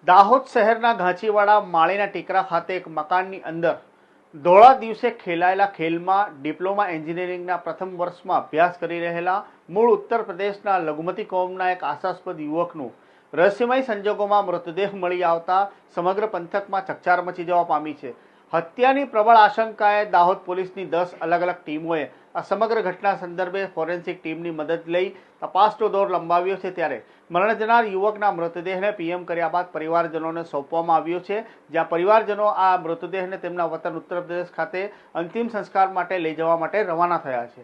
દાહોદ શહેરના ઘાંચીવાડા માળીના ટેકરા ખાતે એક મકાનની અંદર ધોળા દિવસે ખેલાયેલા ખેલમાં ડિપ્લોમા એન્જિનિયરિંગના પ્રથમ વર્ષમાં અભ્યાસ કરી રહેલા મૂળ ઉત્તર પ્રદેશના લઘુમતી કોમના એક આશાસ્પદ યુવકનું રહસ્યમય સંજોગોમાં મૃતદેહ મળી આવતા સમગ્ર પંથકમાં ચકચાર મચી જવા પામી છે। હત્યાની પ્રબળ આશંકાએ દાહોદ પોલીસની 10 અલગ અલગ ટીમોએ આ સમગ્ર ઘટના સંદર્ભે ફોરેન્સિક ટીમની મદદ લઈ તપાસનો દોર લંબાવ્યો છે। ત્યારે મરણ જનાર યુવકના મૃતદેહને પીએમ કર્યા બાદ પરિવારજનોને સોંપવામાં આવ્યો છે, જ્યાં પરિવારજનો આ મૃતદેહને તેમના વતન ઉત્તર પ્રદેશ ખાતે અંતિમ સંસ્કાર માટે લઈ જવા માટે રવાના થયા છે।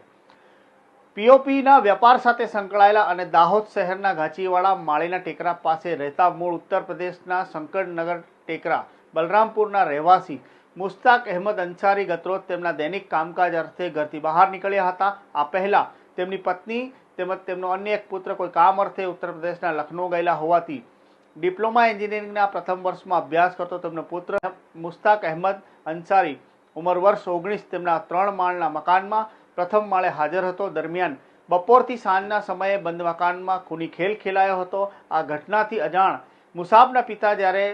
પીઓપીના વેપાર સાથે સંકળાયેલા અને દાહોદ શહેરના ઘાંચીવાડા માળીના ટેકરા પાસે રહેતા મૂળ ઉત્તર પ્રદેશના શંકરનગર ટેકરા બલરામપુરના રહેવાસી મુસ્તાક અહેમદ અંસારી ગતરોજ તેમના દૈનિક કામકાજ અર્થે ઘરથી બહાર નીકળ્યા હતા। આ પહેલા તેમની પત્ની તેમજ તેમનો અન્ય એક પુત્ર કોઈ કામ અર્થે ઉત્તર પ્રદેશના લખનૌ ગયેલા હોવાથી ડિપ્લોમા એન્જિનિયરિંગના પ્રથમ વર્ષમાં અભ્યાસ કરતો તેમનો પુત્ર મુસ્તાક અહેમદ અંસારી ઉંમર વર્ષ 19 તેમના 3 માળના મકાનમાં પ્રથમ માળે હાજર હતો। દરમિયાન બપોરથી સાંજના સમયે બંધ મકાનમાં ખૂની ખેલ ખેલાયો હતો। આ ઘટનાથી અજાણ મુસાબના પિતા જ્યારે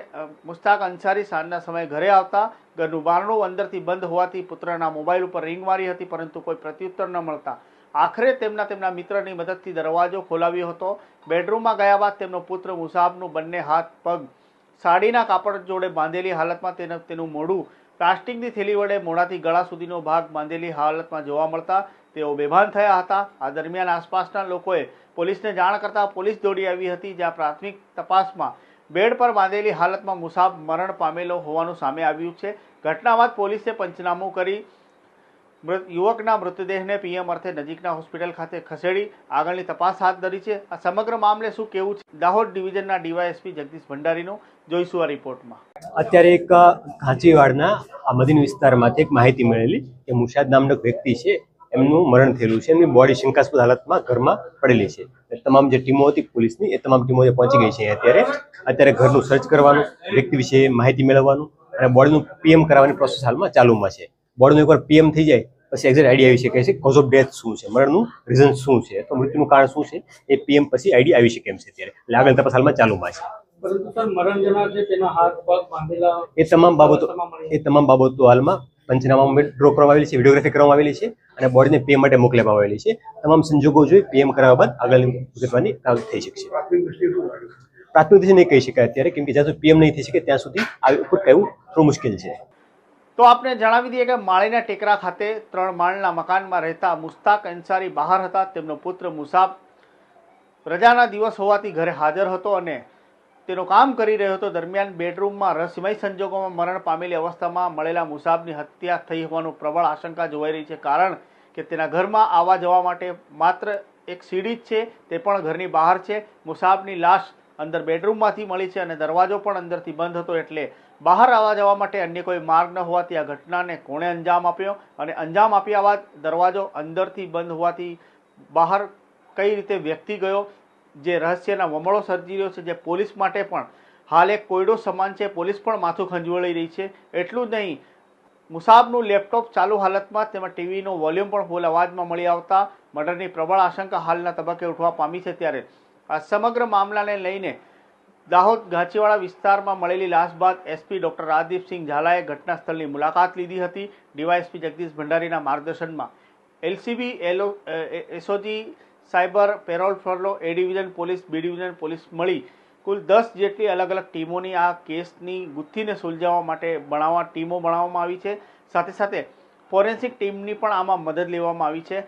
મુસ્તાક અંસારી સાંજના સમયે ઘરે આવતા ઘરનું બારણું અંદરથી બંધ હોવાથી પુત્રના મોબાઈલ ઉપર રિંગ મારી હતી, પરંતુ કોઈ પ્રત્યુત્તર ન મળતા આખરે તેમના મિત્રની મદદથી દરવાજો ખોલાવ્યો હતો। બેડરૂમમાં ગયા બાદ તેમનો પુત્ર મુસાબનું બંને હાથ પગ સાડીના કાપડ જોડે બાંધેલી હાલતમાં તેનું મોઢું પ્લાસ્ટિકની થેલી વડે મોઢાથી ગળા સુધીનો ભાગ બાંધેલી હાલતમાં જોવા મળતા તેઓ બેભાન થયા હતા। આ દરમિયાન આસપાસના લોકોએ પોલીસને જાણ કરતા પોલીસ દોડી આવી હતી, જ્યાં પ્રાથમિક તપાસમાં બેડ પર બાંધેલી હાલતમાં મુસાબ મરણ પામેલો હોવાનું સામે આવ્યું છે। ઘટના બાદ પોલીસે પંચનામું કરી યુવકના મૃતદેહને પીએમ અર્થે નજીકના હોસ્પિટલ ખાતે ખસેડી આગળની તપાસ હાથ ધરી છે। આ સમગ્ર મામલે શું કહેવું છે દાહોદ ડિવિઝનના ડીવાયએસપી જગદીશ ભંડારીનું, જોઈશું આ રિપોર્ટમાં। અત્યારે એક ઘાંચીવાડના આ મદીન વિસ્તારમાંથી એક માહિતી મળેલી કે મુશાદ નામનો વ્યક્તિ છે, એમનું મરણ થયેલું છે। એમની બોડી શંકાસ્પદ હાલતમાં ઘરમાં પડેલી છે। તમામ જે ટીમો હતી પોલીસની એ તમામ ટીમો પહોંચી ગઈ છે। અત્યારે ઘરનું સર્ચ કરવાનું, વ્યક્તિ વિશે માહિતી મેળવવાનું અને બોડીનું પીએમ કરાવવાની પ્રોસેસ હાલમાં ચાલુમાં છે। બોડીનું એકવાર પીએમ થઈ જાય પછી એક્ઝેક્ટ આઈડિયા આવી શકે છે કોઝ ઓફ ડેથ શું છે, મરણનું રીઝન શું છે, તો મૃત્યુનું કારણ શું છે એ પીએમ પછી આઈડિયા આવી શકે એમ છે। અત્યારે એટલે આગળ તપાસ હાલમાં ચાલુમાં છે। પરંતુ સર મરણ જનાર છે તેના હાથ પગ બાંધેલા એ તમામ બાબતો હાલમાં પંચનામામાં ડ્રો કરવામાં આવેલી છે, વિડીયોગ્રાફી કરવામાં આવેલી છે અને બોડીને પીએમ માટે મોકલવામાં આવેલી છે। તમામ સંજોગો જોઈ પીએમ કરાવ્યા બાદ આગળની વિગતવાની થઈ શકશે। પ્રાથમિક દૃષ્ટિએ નહીં કહી શકાય અત્યારે, કેમ કે જ્યાં સુધી પીએમ નહીં થઈ શકે ત્યાં સુધી આઉટપુટ કહેવું થોડું મુશ્કેલ છે। તો આપને જણાવી દઈએ કે માળીના ટેકરા ખાતે 3 માળના મકાનમાં રહેતા મુસ્તાક અંસારી બહાર હતા। તેમનો પુત્ર મુસાબ રજાના દિવસ હોવાથી ઘરે હાજર હતો અને તેનું કામ કરી રહ્યો હતો। દરમિયાન બેડરૂમમાં રહસ્યમય સંજોગોમાં મરણ પામેલી અવસ્થામાં મળેલા મુસાબની હત્યા થઈ હોવાનું પ્રબળ આશંકા જોવાઈ રહી છે, કારણ કે તેના ઘરમાં આવવા જવા માટે માત્ર એક સીડી જ છે, તે પણ ઘરની બહાર છે। મુસાબની લાશ અંદર બેડરૂમમાંથી મળી છે અને દરવાજો પણ અંદરથી બંધ હતો, એટલે બહાર આવવા જવા માટે અન્ય કોઈ માર્ગ ન હોવાથી આ ઘટનાને કોણે અંજામ આપ્યો અને અંજામ આપ્યા બાદ દરવાજો અંદરથી બંધ હોવાથી બહાર કઈ રીતે વ્યક્તિ ગયો, જે રહસ્યના વમળો સર્જી રહ્યો છે, જે પોલીસ માટે પણ હાલ એક કોયડો સમાન છે। પોલીસ પણ માથું ખંજવળી રહી છે। એટલું જ નહીં, મુસાબનું લેપટોપ ચાલુ હાલતમાં તેમજ ટીવીનો વોલ્યુમ પણ ફૂલ અવાજમાં મળી આવતા મર્ડરની પ્રબળ આશંકા હાલના તબક્કે ઉઠવા પામી છે। ત્યારે આ સમગ્ર મામલાને લઈને દાહોદ ઘાંચીવાડા વિસ્તારમાં મળેલી લાશ બાદ એસપી ડોક્ટર રાજદીપસિંહ ઝાલાએ ઘટના સ્થળની મુલાકાત લીધી હતી। ડીવાયએસપી જગદીશ ભંડારીના માર્ગદર્શનમાં LCB, SOG, cyber, parole furlough, A division police, B division police મળી કુલ 10 જેટલી અલગ અલગ ટીમોની આ કેસની ગુથ્થીને સુલઝાવવા માટે ટીમો બનાવવામાં આવી છે। સાથે સાથે ફોરેન્સિક ટીમની પણ આમાં મદદ લેવામાં આવી છે।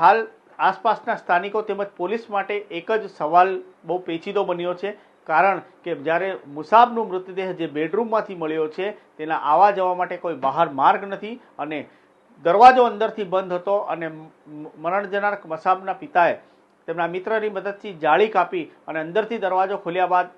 હાલ આસપાસના સ્થાનિકો તેમજ પોલીસ માટે એક જ સવાલ બહુ પેચીદો બન્યો છે, કારણ કે જ્યારે મુસાબનો મૃતદેહ જે બેડરૂમમાંથી મળ્યો છે તેના આવવા જવા માટે કોઈ બહાર માર્ગ નથી અને દરવાજો અંદરથી બંધ હતો અને મરણ જનાર મુસાબના પિતાએ તેમના મિત્રની મદદથી જાળી કાપી અને અંદરથી દરવાજો ખોલ્યા બાદ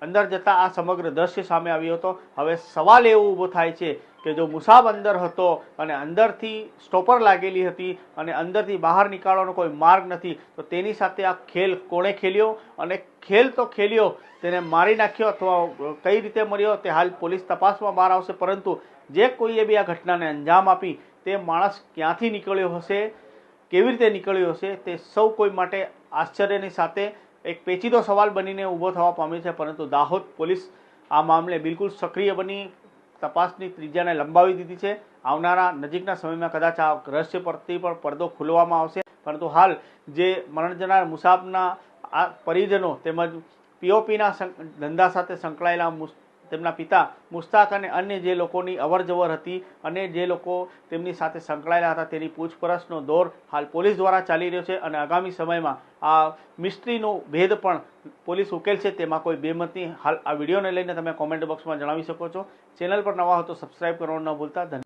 અંદર જતા આ સમગ્ર દ્રશ્ય સામે આવ્યો હતો। હવે સવાલ એવો ઊભો થાય છે કે જો મુસાબ અંદર હતો અને અંદરથી સ્ટોપર લાગેલી હતી અને અંદરથી બહાર નીકળવાનો કોઈ માર્ગ નથી, તો તેની સાથે આ ખેલ કોણે ખેલ્યો અને ખેલ તો ખેલ્યો, તેને મારી નાખ્યો અથવા કઈ રીતે મર્યો તે હાલ પોલીસ તપાસમાં બહાર આવશે। પરંતુ જે કોઈએ બી આ ઘટનાને અંજામ આપી તે માણસ ક્યાંથી નીકળ્યો હશે, કેવી રીતે નીકળ્યો હશે, તે સૌ કોઈ માટે આશ્ચર્યની સાથે એક પેચીદો સવાલ બનીને ઊભો થવા પામ્યો છે, પરંતુ દાહોદ પોલીસ આ મામલે બિલકુલ સક્રિય બની તપાસની ત્રિજ્યાને લંબાવી દીધી છે. આવનારા નજીકના સમયમાં કદાચ આ રહસ્ય પરથી પણ પડદો ખોલવામાં આવશે, પરંતુ હાલ જે મરણ જનાર મુસાબના આ પરિજનો તેમજ પીઓપીના ધંધા સાથે સંકળાયેલા તેમના પિતા મુસ્તાક અને અન્ય જે લોકોની અવરજવર હતી અને જે લોકો તેમની સાથે સંકળાયેલા હતા તેની પૂછપરછનો દોર હાલ પોલીસ દ્વારા ચાલી રહ્યો છે અને આગામી સમયમાં આ મિસ્ટ્રીનો ભેદ પણ પોલીસ ઉકેલશે તેમાં કોઈ બેમત નહીં. હાલ આ વિડીયોને લઈને તમે કોમેન્ટ બોક્સમાં જણાવી શકો છો. ચેનલ પર નવા હો તો સબસ્ક્રાઇબ કરવાનું ન ભૂલતા.